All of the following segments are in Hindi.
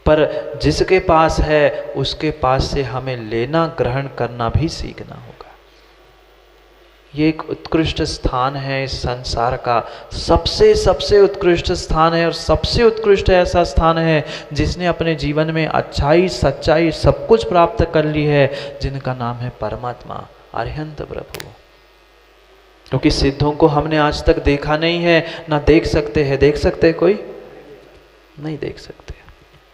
पर जिसके पास है उसके पास से हमें लेना ग्रहण करना भी सीखना होगा। ये एक उत्कृष्ट स्थान है इस संसार का, सबसे सबसे उत्कृष्ट स्थान है और सबसे उत्कृष्ट ऐसा स्थान है जिसने अपने जीवन में अच्छाई सच्चाई सब कुछ प्राप्त कर ली है, जिनका नाम है परमात्मा अरिहंत प्रभु। क्योंकि सिद्धों को हमने आज तक देखा नहीं है, ना देख सकते हैं। देख सकते हैं कोई? नहीं देख सकते।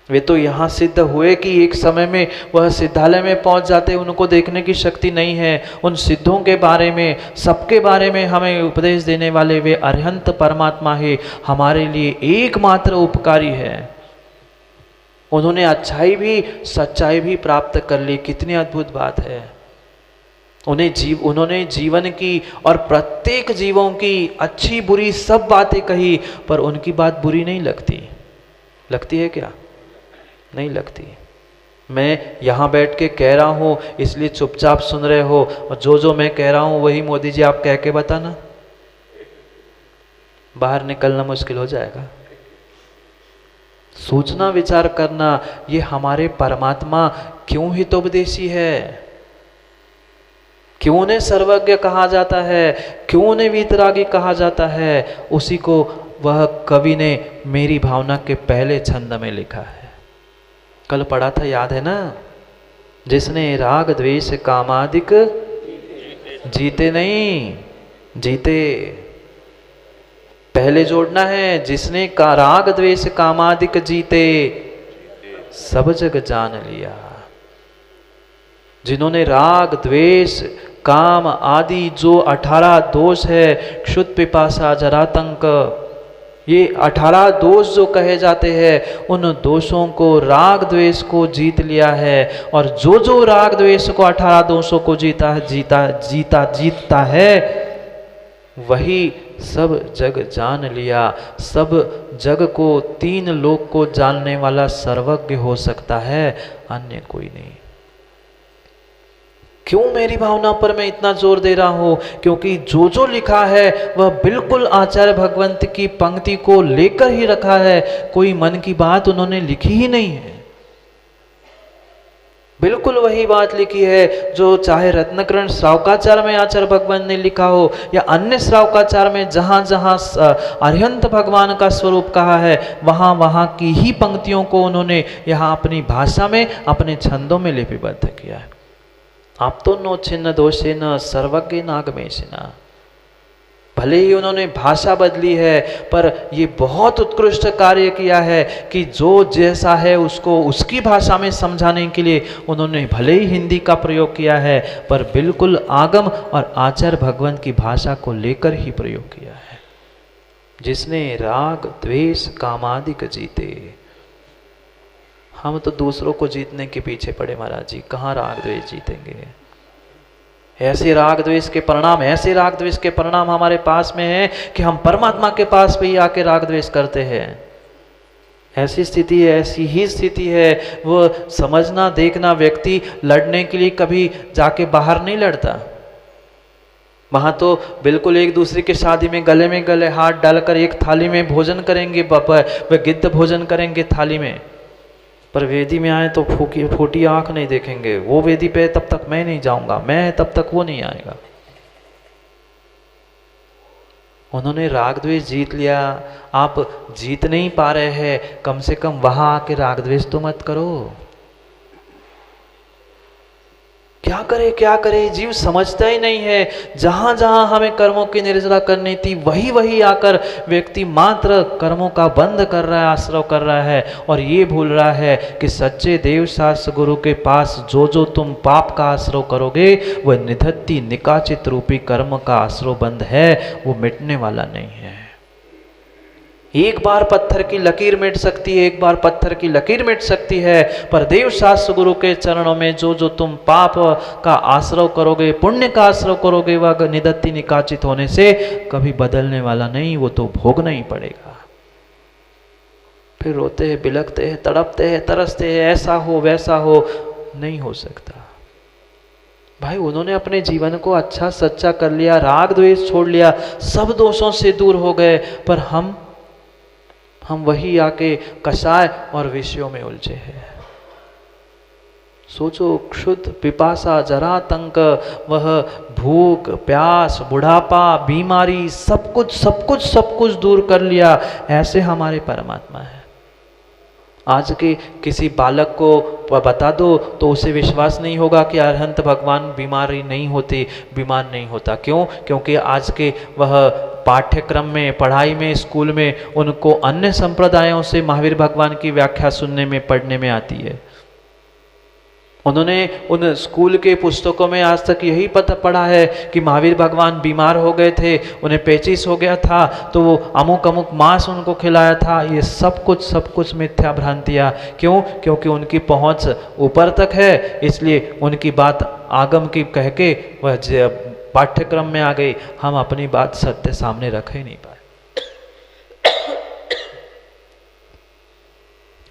वे तो यहाँ सिद्ध हुए कि एक समय में वह सिद्धालय में पहुंच जाते, उनको देखने की शक्ति नहीं है। उन सिद्धों के बारे में, सबके बारे में हमें उपदेश देने वाले वे अरिहंत परमात्मा ही हमारे लिए एकमात्र उपकारी है। उन्होंने अच्छाई भी सच्चाई भी प्राप्त कर ली। कितनी अद्भुत बात है। उन्होंने जीवन की और प्रत्येक जीवों की अच्छी बुरी सब बातें कही, पर उनकी बात बुरी नहीं लगती। लगती है क्या? नहीं लगती। मैं यहाँ बैठ के कह रहा हूँ इसलिए चुपचाप सुन रहे हो, और जो मैं कह रहा हूँ वही मोदी जी आप कह के बताना, बाहर निकलना मुश्किल हो जाएगा। सोचना विचार करना, ये हमारे परमात्मा क्यों हितोपदेशी है, क्यों उन्हें सर्वज्ञ कहा जाता है, क्यों उन्हें वीतरागी कहा जाता है, उसी को वह कवि ने मेरी भावना के पहले छंद में लिखा है। कल पढ़ा था, याद है ना? जिसने राग द्वेष कामादिक जीते नहीं, जीते पहले जोड़ना है। जिसने का राग द्वेष कामादिक जीते सब जग जान लिया। जिन्होंने राग द्वेष काम आदि जो 18 दोष है, क्षुत् पिपासा जरातंक, ये 18 दोष जो कहे जाते हैं, उन दोषों को राग द्वेष को जीत लिया है। और जो राग द्वेष को 18 दोषों को जीतता है वही सब जग जान लिया। सब जग को, 3 लोक को जानने वाला सर्वज्ञ हो सकता है, अन्य कोई नहीं। क्यों मेरी भावना पर मैं इतना जोर दे रहा हूं? क्योंकि जो लिखा है वह बिल्कुल आचार्य भगवंत की पंक्ति को लेकर ही रखा है। कोई मन की बात उन्होंने लिखी ही नहीं है, बिल्कुल वही बात लिखी है जो चाहे रत्नकरण श्रावकाचार में आचार्य भगवान ने लिखा हो, या अन्य श्रावकाचार में जहां जहां अरिहंत भगवान का स्वरूप कहा है, वहां वहां की ही पंक्तियों को उन्होंने यहाँ अपनी भाषा में, अपने छंदों में लिपिबद्ध किया है। आप तो नो छिन्न दोषे न सर्वज्ञ नागमेशिना। भले ही उन्होंने भाषा बदली है, पर ये बहुत उत्कृष्ट कार्य किया है कि जो जैसा है उसको उसकी भाषा में समझाने के लिए उन्होंने भले ही हिंदी का प्रयोग किया है, पर बिल्कुल आगम और आचार्य भगवान की भाषा को लेकर ही प्रयोग किया है। जिसने राग द्वेष कामादिक जीते। हम तो दूसरों को जीतने के पीछे पड़े महाराज जी, कहाँ राग द्वेष जीतेंगे? ऐसे राग द्वेष के परिणाम हमारे पास में है कि हम परमात्मा के पास पे ही आके राग द्वेष करते हैं। ऐसी स्थिति है, ऐसी ही स्थिति है। वो समझना देखना, व्यक्ति लड़ने के लिए कभी जाके बाहर नहीं लड़ता। वहां तो बिल्कुल एक दूसरे की शादी में गले में गले हाथ डालकर एक थाली में भोजन करेंगे, वे गिद्ध भोजन करेंगे थाली में। पर वेदी में आए तो फूटी आंख नहीं देखेंगे। वो वेदी पे तब तक मैं नहीं जाऊंगा, मैं तब तक वो नहीं आएगा। उन्होंने राग द्वेष जीत लिया। आप जीत नहीं पा रहे हैं, कम से कम वहां आके राग द्वेष तो मत करो। क्या करे जीव समझता ही नहीं है। जहां जहां हमें कर्मों की निर्जरा करनी थी, वही आकर व्यक्ति मात्र कर्मों का बंद कर रहा है, आश्रव कर रहा है, और ये भूल रहा है कि सच्चे देव शास्त्र गुरु के पास जो तुम पाप का आश्रव करोगे, वह निधत्ति निकाचित रूपी कर्म का आश्रव बंद है, वो मिटने वाला नहीं है। एक बार पत्थर की लकीर मिट सकती है, एक बार पत्थर की लकीर मिट सकती है, पर देव शास्त्र गुरु के चरणों में जो तुम पाप का आश्रव करोगे, पुण्य का आश्रव करोगे, वह निदत्ति निकाचित होने से कभी बदलने वाला नहीं, वो तो भोगना ही पड़ेगा। फिर रोते हैं, बिलखते हैं, तड़पते हैं, तरसते हैं, ऐसा हो वैसा हो, नहीं हो सकता। भाई उन्होंने अपने जीवन को अच्छा सच्चा कर लिया, राग द्वेष छोड़ लिया, सब दोषों से दूर हो गए, पर हम हम वही आके कषाय और विषयों में उलझे हैं। सोचो, क्षुध, पिपासा, जरातंक, वह भूख, प्यास, बुढ़ापा, बीमारी, सब कुछ दूर कर लिया, ऐसे हमारे परमात्मा है। आज के किसी बालक को बता दो तो उसे विश्वास नहीं होगा कि अरहंत भगवान बीमारी नहीं होती, बीमार नहीं होता। क्यों? क्योंकि आज के वह पाठ्यक्रम में, पढ़ाई में, स्कूल में उनको अन्य संप्रदायों से महावीर भगवान की व्याख्या सुनने में, पढ़ने में आती है। उन्होंने उन स्कूल के पुस्तकों में आज तक यही पढ़ा है कि महावीर भगवान बीमार हो गए थे, उन्हें पेचिस हो गया था, तो वो अमुक अमुक मांस उनको खिलाया था। ये सब कुछ मिथ्या भ्रांतियाँ। क्यों? क्योंकि उनकी पहुंच ऊपर तक है, इसलिए उनकी बात आगम की कह के वह पाठ्यक्रम में आ गई। हम अपनी बात सत्य सामने रख ही नहीं पाए।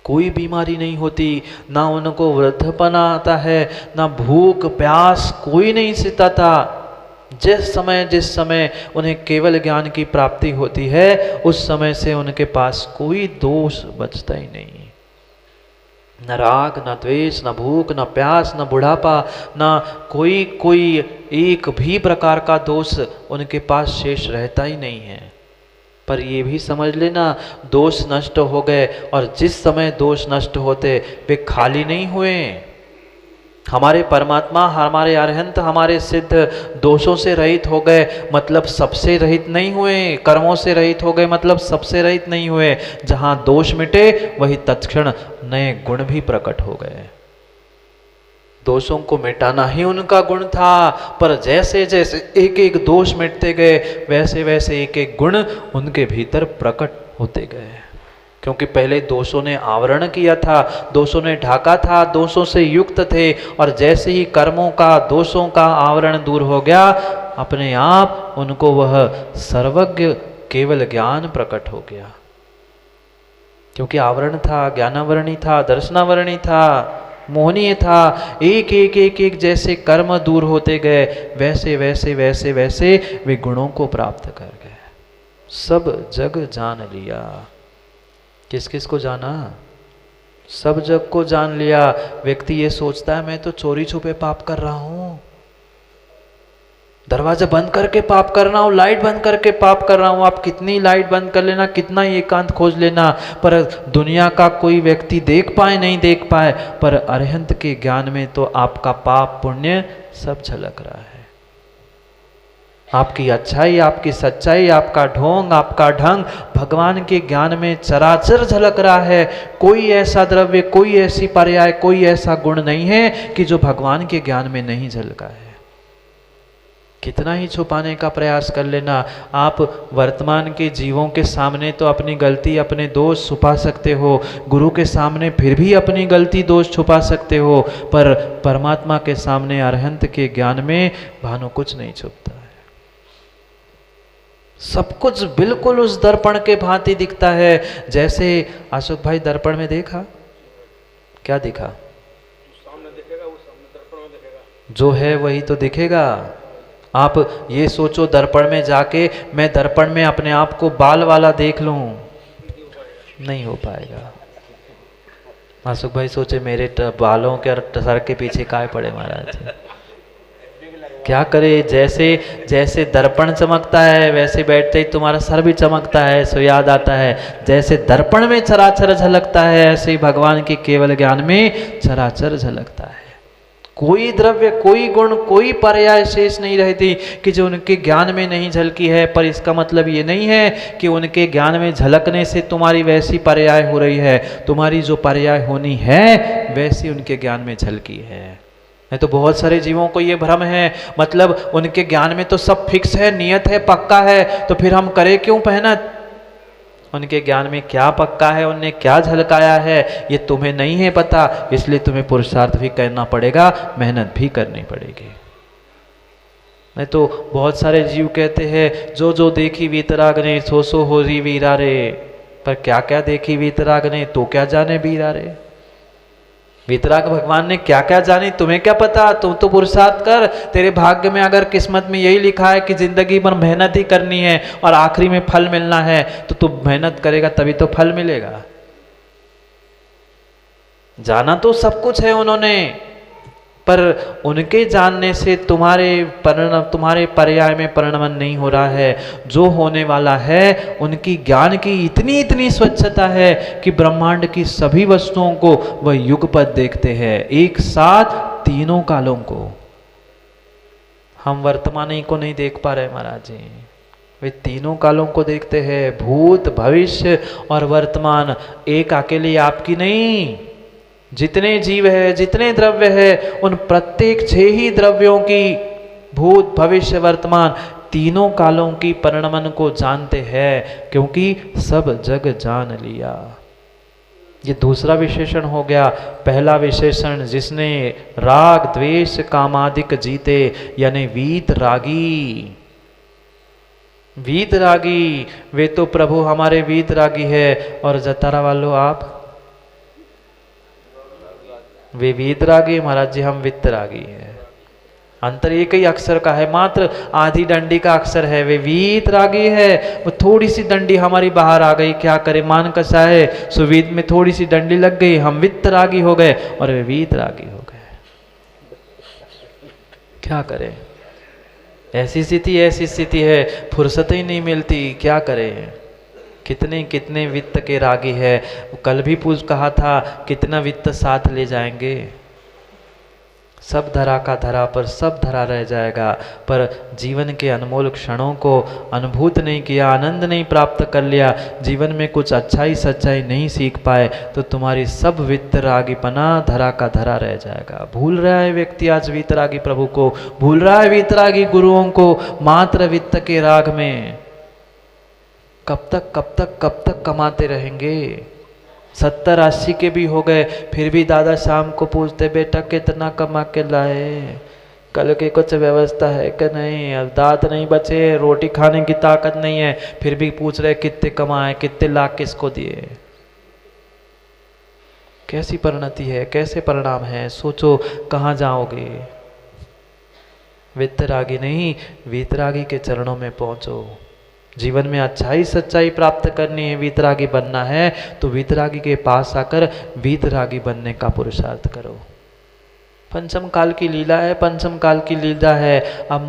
कोई बीमारी नहीं होती, ना उनको वृद्धपना आता है, ना भूख प्यास कोई नहीं सिताता। जिस समय उन्हें केवल ज्ञान की प्राप्ति होती है, उस समय से उनके पास कोई दोष बचता ही नहीं। न राग, न द्वेष, न भूख, न प्यास, न बुढ़ापा, न कोई एक भी प्रकार का दोष उनके पास शेष रहता ही नहीं है। पर ये भी समझ लेना, दोष नष्ट हो गए, और जिस समय दोष नष्ट होते वे खाली नहीं हुए। हमारे परमात्मा, हमारे अरहंत, हमारे सिद्ध दोषों से रहित हो गए मतलब सबसे रहित नहीं हुए, कर्मों से रहित हो गए मतलब सबसे रहित नहीं हुए। जहां दोष मिटे वही तत्क्षण नए गुण भी प्रकट हो गए। दोषों को मिटाना ही उनका गुण था, पर जैसे जैसे एक एक दोष मिटते गए, वैसे वैसे एक एक गुण उनके भीतर प्रकट होते गए। क्योंकि पहले दोषों ने आवरण किया था, दोषों ने ढाका था, दोषों से युक्त थे, और जैसे ही कर्मों का, दोषों का आवरण दूर हो गया, अपने आप उनको वह सर्वज्ञ केवल ज्ञान प्रकट हो गया। क्योंकि आवरण था, ज्ञानावरणी था, दर्शनावरणी था, मोहनीय था। एक एक एक एक जैसे कर्म दूर होते गए, वैसे वैसे वैसे वैसे वे गुणों को प्राप्त कर गए। सब जग जान लिया। किस किस को जाना? सब जग को जान लिया। व्यक्ति ये सोचता है मैं तो चोरी छुपे पाप कर रहा हूं, दरवाजा बंद करके पाप कर रहा हूं, लाइट बंद करके पाप कर रहा हूं। आप कितनी लाइट बंद कर लेना, कितना एकांत खोज लेना, पर दुनिया का कोई व्यक्ति देख पाए नहीं देख पाए, पर अरहंत के ज्ञान में तो आपका पाप पुण्य सब झलक रहा है। आपकी अच्छाई, आपकी सच्चाई, आपका ढोंग, आपका ढंग भगवान के ज्ञान में चराचर झलक रहा है। कोई ऐसा द्रव्य, कोई ऐसी पर्याय, कोई ऐसा गुण नहीं है कि जो भगवान के ज्ञान में नहीं झलका है। कितना ही छुपाने का प्रयास कर लेना, आप वर्तमान के जीवों के सामने तो अपनी गलती, अपने दोष छुपा सकते हो, गुरु के सामने फिर भी अपनी गलती दोष छुपा सकते हो, पर परमात्मा के सामने, अरहंत के ज्ञान में भानु कुछ नहीं छुपता है। सब कुछ बिल्कुल उस दर्पण के भांति दिखता है। जैसे अशोक भाई दर्पण में देखा, क्या दिखा? सामने दिखेगा, वो सामने दर्पण में दिखेगा, जो है वही तो दिखेगा। आप ये सोचो दर्पण में जाके मैं दर्पण में अपने आप को बाल वाला देख लूं, नहीं हो पाएगा। मासुक भाई सोचे मेरे बालों के सर के पीछे काय पड़े महाराज, क्या करे? जैसे जैसे दर्पण चमकता है वैसे बैठते ही तुम्हारा सर भी चमकता है। सो याद आता है, जैसे दर्पण में चराचर झलकता है, ऐसे ही भगवान के केवल ज्ञान में चराचर झलकता है। कोई द्रव्य, कोई गुण, कोई पर्याय शेष नहीं रहती कि जो उनके ज्ञान में नहीं झलकी है। पर इसका मतलब ये नहीं है कि उनके ज्ञान में झलकने से तुम्हारी वैसी पर्याय हो रही है। तुम्हारी जो पर्याय होनी है वैसी उनके ज्ञान में झलकी है। नहीं तो बहुत सारे जीवों को ये भ्रम है, मतलब उनके ज्ञान में तो सब फिक्स है, नियत है, पक्का है, तो फिर हम करें क्यों मेहनत? उनके ज्ञान में क्या पक्का है, उनने क्या झलकाया है, ये तुम्हें नहीं है पता, इसलिए तुम्हें पुरुषार्थ भी करना पड़ेगा, मेहनत भी करनी पड़ेगी। नहीं तो बहुत सारे जीव कहते हैं जो जो देखी वीतराग ने सो सो हो री वीरा रे, पर क्या क्या देखी वीतराग ने तो क्या जाने वीरा रे। वीतराग भगवान ने क्या क्या जानी, तुम्हें क्या पता, तुम तो पुरुषार्थ कर। तेरे भाग्य में अगर किस्मत में यही लिखा है कि जिंदगी भर मेहनत ही करनी है और आखिरी में फल मिलना है, तो तू मेहनत करेगा तभी तो फल मिलेगा। जाना तो सब कुछ है उन्होंने, पर उनके जानने से तुम्हारे पर्याय में परिणमन नहीं हो रहा है। जो होने वाला है उनकी ज्ञान की इतनी इतनी स्वच्छता है कि ब्रह्मांड की सभी वस्तुओं को वह युगपत देखते हैं, एक साथ तीनों कालों को। हम वर्तमान ही को नहीं देख पा रहे महाराज जी, वे तीनों कालों को देखते हैं, भूत भविष्य और वर्तमान। एक अकेली आपकी नहीं, जितने जीव है, जितने द्रव्य है, उन प्रत्येक 6 ही द्रव्यों की भूत भविष्य वर्तमान तीनों कालों की परिणमन को जानते हैं, क्योंकि सब जग जान लिया। ये दूसरा विशेषण हो गया। पहला विशेषण, जिसने राग द्वेष कामादिक जीते, यानी वीतरागी। वीतरागी, वे तो प्रभु हमारे वीतरागी है, और जतारा वालों आप, वे वीतरागी, महाराज जी हम वित्तरागी हैं। अंतर एक ही अक्षर का है, मात्र आधी डंडी का अक्षर है। वे वीतरागी है, वो थोड़ी सी डंडी हमारी बाहर आ गई, क्या करे, मान कसा है, सुवीत में थोड़ी सी डंडी लग गई, हम वित्तरागी हो गए और वे वीतरागी हो गए। क्या करें, ऐसी स्थिति है, फुर्सत ही नहीं मिलती, क्या करें। कितने कितने वित्त के रागी है। कल भी कहा था, कितना वित्त साथ ले जाएंगे, सब धरा का धरा पर सब धरा रह जाएगा। पर जीवन के अनमोल क्षणों को अनुभूत नहीं किया, आनंद नहीं प्राप्त कर लिया, जीवन में कुछ अच्छाई सच्चाई नहीं सीख पाए, तो तुम्हारी सब वित्तरागीपना धरा का धरा रह जाएगा। भूल रहा है व्यक्ति आज वित्तरागी प्रभु को, भूल रहा है वित्तरागी गुरुओं को, मात्र वित्त के राग में। कब तक कमाते रहेंगे। 70-80 के भी हो गए, फिर भी दादा शाम को पूछते, बेटा कितना कमा के लाए, कल की कुछ व्यवस्था है कि नहीं, अब दांत नहीं बचे, रोटी खाने की ताकत नहीं है, फिर भी पूछ रहे कितने कमाए, कितने लाख किसको दिए। कैसी परिणति है, कैसे परिणाम है, सोचो कहाँ जाओगे। वित्तरागी नहीं, वीतरागी के चरणों में पहुंचो। जीवन में अच्छाई सच्चाई प्राप्त करनी है, वीतरागी बनना है, तो वीतरागी के पास आकर वीतरागी बनने का पुरुषार्थ करो। पंचम काल की लीला है, पंचम काल की लीला है। अब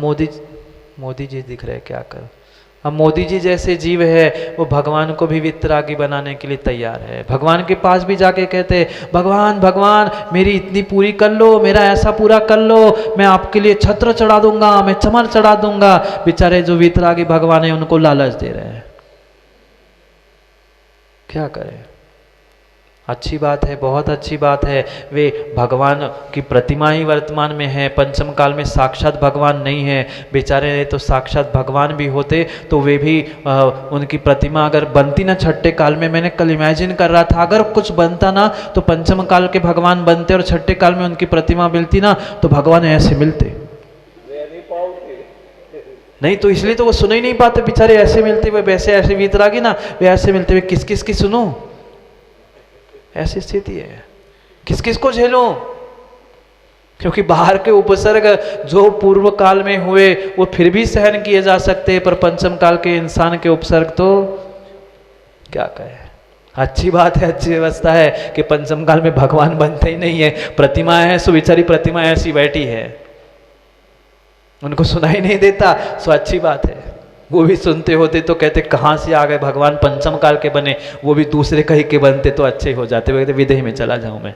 मोदी जी दिख रहे क्या कर, अब मोदी जी जैसे जीव है, वो भगवान को भी वितरागी बनाने के लिए तैयार है। भगवान के पास भी जाके कहते, भगवान भगवान मेरी इतनी पूरी कर लो, मेरा ऐसा पूरा कर लो, मैं आपके लिए छत्र चढ़ा दूंगा, मैं चमर चढ़ा दूंगा। बेचारे जो वितरागी भगवान है उनको लालच दे रहे हैं, क्या करें। अच्छी बात है, बहुत अच्छी बात है, वे भगवान की प्रतिमा ही वर्तमान में है, पंचम काल में साक्षात भगवान नहीं है। बेचारे तो साक्षात भगवान भी होते तो वे भी उनकी प्रतिमा अगर बनती ना छठे काल में, मैंने कल इमेजिन कर रहा था, अगर कुछ बनता ना तो पंचम काल के भगवान बनते और छठे काल में उनकी प्रतिमा मिलती ना तो भगवान ऐसे मिलते नहीं, तो इसलिए तो वो सुन ही नहीं पाते बेचारे, ऐसे मिलते वे वैसे, ऐसे वीतरागी ना वे ऐसे मिलते हुए किस किस की सुनो, ऐसी स्थिति है। किस किस को झेलूं, क्योंकि बाहर के उपसर्ग जो पूर्व काल में हुए वो फिर भी सहन किए जा सकते हैं, पर पंचम काल के इंसान के उपसर्ग तो क्या कहे। अच्छी बात है, अच्छी व्यवस्था है कि पंचम काल में भगवान बनते ही नहीं है, प्रतिमा है, सो बेचारी प्रतिमा ऐसी बैठी है, उनको सुनाई नहीं देता, सो अच्छी बात है। वो भी सुनते होते तो कहते कहाँ से आ गए भगवान, पंचम काल के बने, वो भी दूसरे कहीं के बनते तो अच्छे हो जाते, वो कहते विदेह में चला जाऊं मैं।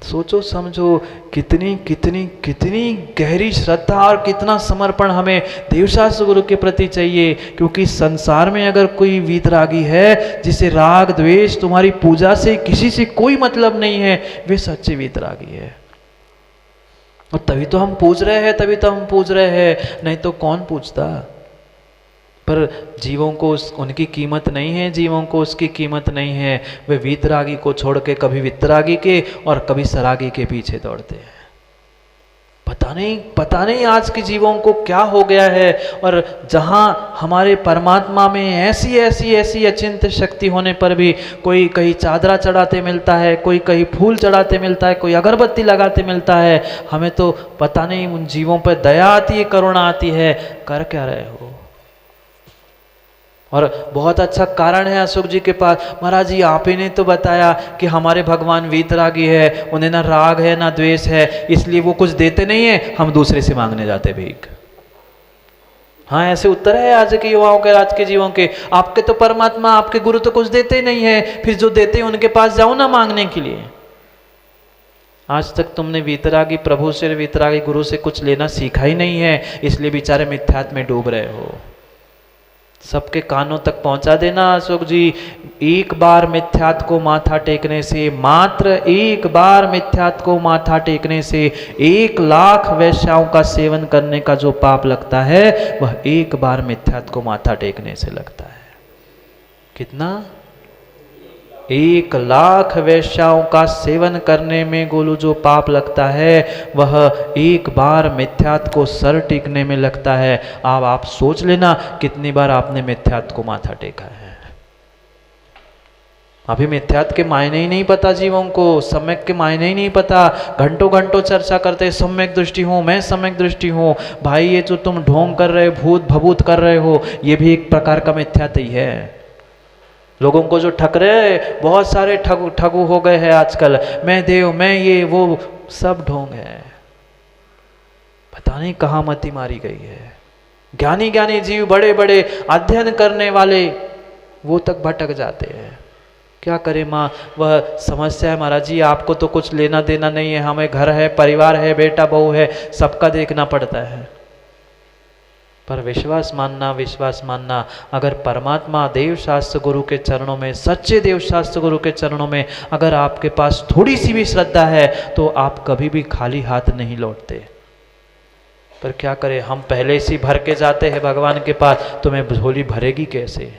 सोचो समझो कितनी कितनी कितनी गहरी श्रद्धा और कितना समर्पण हमें देवशास्त्र गुरु के प्रति चाहिए। क्योंकि संसार में अगर कोई वीतरागी है जिसे राग द्वेष तुम्हारी पूजा से किसी से कोई मतलब नहीं है, वे सच्चे वीतरागी है। और तभी तो हम पूज रहे हैं, तभी तो हम पूज रहे हैं, नहीं तो कौन पूछता। पर जीवों को उनकी कीमत नहीं है, जीवों को उसकी कीमत नहीं है। वे वीतरागी को छोड़ के कभी वितरागी के और कभी सरागी के पीछे दौड़ते हैं। पता नहीं आज के जीवों को क्या हो गया है। और जहाँ हमारे परमात्मा में ऐसी ऐसी ऐसी अचिंत्य शक्ति होने पर भी कोई कहीं चादरा चढ़ाते मिलता है, कोई कहीं फूल चढ़ाते मिलता है, कोई अगरबत्ती लगाते मिलता है, हमें तो पता नहीं उन जीवों पर दया आती है, करुणा आती है, कर क्या रहे हो। और बहुत अच्छा कारण है अशोक जी के पास, महाराज जी आप ही ने तो बताया कि हमारे भगवान वीतरागी है, उन्हें ना राग है ना द्वेष है, इसलिए वो कुछ देते नहीं है, हम दूसरे से मांगने जाते भीख। हाँ ऐसे उत्तर है आज के युवाओं के, आज के जीवों के। आपके तो परमात्मा, आपके गुरु तो कुछ देते नहीं है, फिर जो देते हैं उनके पास जाओ ना मांगने के लिए। आज तक तुमने वीतरागी प्रभु से, वीतरागी गुरु से कुछ लेना सीखा ही नहीं है, इसलिए बेचारे मिथ्यात्व में डूब रहे हो। सबके कानों तक पहुंचा देना अशोक जी। एक बार मिथ्यात्व को माथा टेकने से, मात्र एक बार मिथ्यात्व को माथा टेकने से 1,00,000 वैश्याओं का सेवन करने का जो पाप लगता है, वह एक बार मिथ्यात्व को माथा टेकने से लगता है। कितना? 1,00,000 वैश्याओं का सेवन करने में गोलू जो पाप लगता है, वह एक बार मिथ्यात्व को सर टेकने में लगता है। अब आप सोच लेना कितनी बार आपने मिथ्यात्व को माथा टेका है। अभी मिथ्यात्व के मायने ही नहीं पता जीवों को, सम्यक के मायने ही नहीं पता। घंटों घंटों चर्चा करते सम्यक दृष्टि हूँ, मैं सम्यक दृष्टि हूँ। भाई ये जो तुम ढोंग कर रहे हो, भूत भभूत कर रहे हो, ये भी एक प्रकार का मिथ्यात्व ही है। लोगों को जो ठग रहे, बहुत सारे ठगू हो गए हैं आजकल, मैं देव, मैं ये वो, सब ढोंग है। पता नहीं कहाँ मति मारी गई है। ज्ञानी ज्ञानी जीव, बड़े बड़े अध्ययन करने वाले, वो तक भटक जाते हैं। क्या करें माँ, वह समस्या है महाराज जी। आपको तो कुछ लेना देना नहीं है, हमें घर है, परिवार है, बेटा बहू है, सबका देखना पड़ता है। पर विश्वास मानना, अगर परमात्मा देव शास्त्र गुरु के चरणों में, सच्चे देव शास्त्र गुरु के चरणों में अगर आपके पास थोड़ी सी भी श्रद्धा है, तो आप कभी भी खाली हाथ नहीं लौटते। पर क्या करें, हम पहले से भर के जाते हैं भगवान के पास, तो मैं झोली भरेगी कैसे।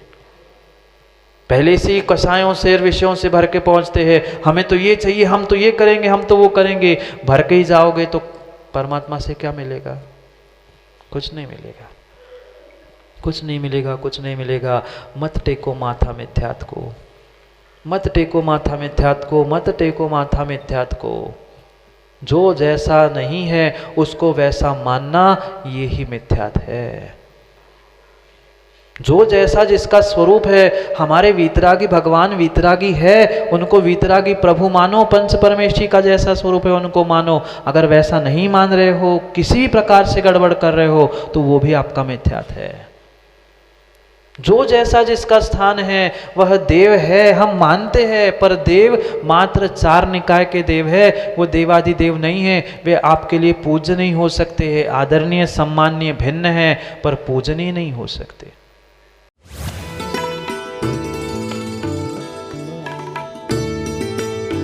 पहले से ही कसायों से, विषयों से भर के पहुंचते हैं, हमें तो ये चाहिए, हम तो ये करेंगे, हम तो वो करेंगे। भर के ही जाओगे तो परमात्मा से क्या मिलेगा? कुछ नहीं मिलेगा, कुछ नहीं मिलेगा, कुछ नहीं मिलेगा। मत टेको माथा मिथ्यात्व को, मत टेको माथा मिथ्यात्व को, मत टेको माथा मिथ्यात्व को। जो जैसा नहीं है उसको वैसा मानना, ये ही मिथ्यात्व है। जो जैसा जिसका स्वरूप है, हमारे वीतरागी भगवान वीतरागी है, उनको वीतरागी प्रभु मानो, पंच परमेष्ठी का जैसा स्वरूप है उनको मानो। अगर वैसा नहीं मान रहे हो, किसी प्रकार से गड़बड़ कर रहे हो, तो वो भी आपका मिथ्यात्व है। जो जैसा जिसका स्थान है वह देव है, हम मानते हैं, पर देव मात्र 4 निकाय के देव है, वो देवादि देव नहीं है। वे आपके लिए पूज्य नहीं हो सकते हैं, आदरणीय सम्माननीय भिन्न है, पर पूजनीय नहीं हो सकते।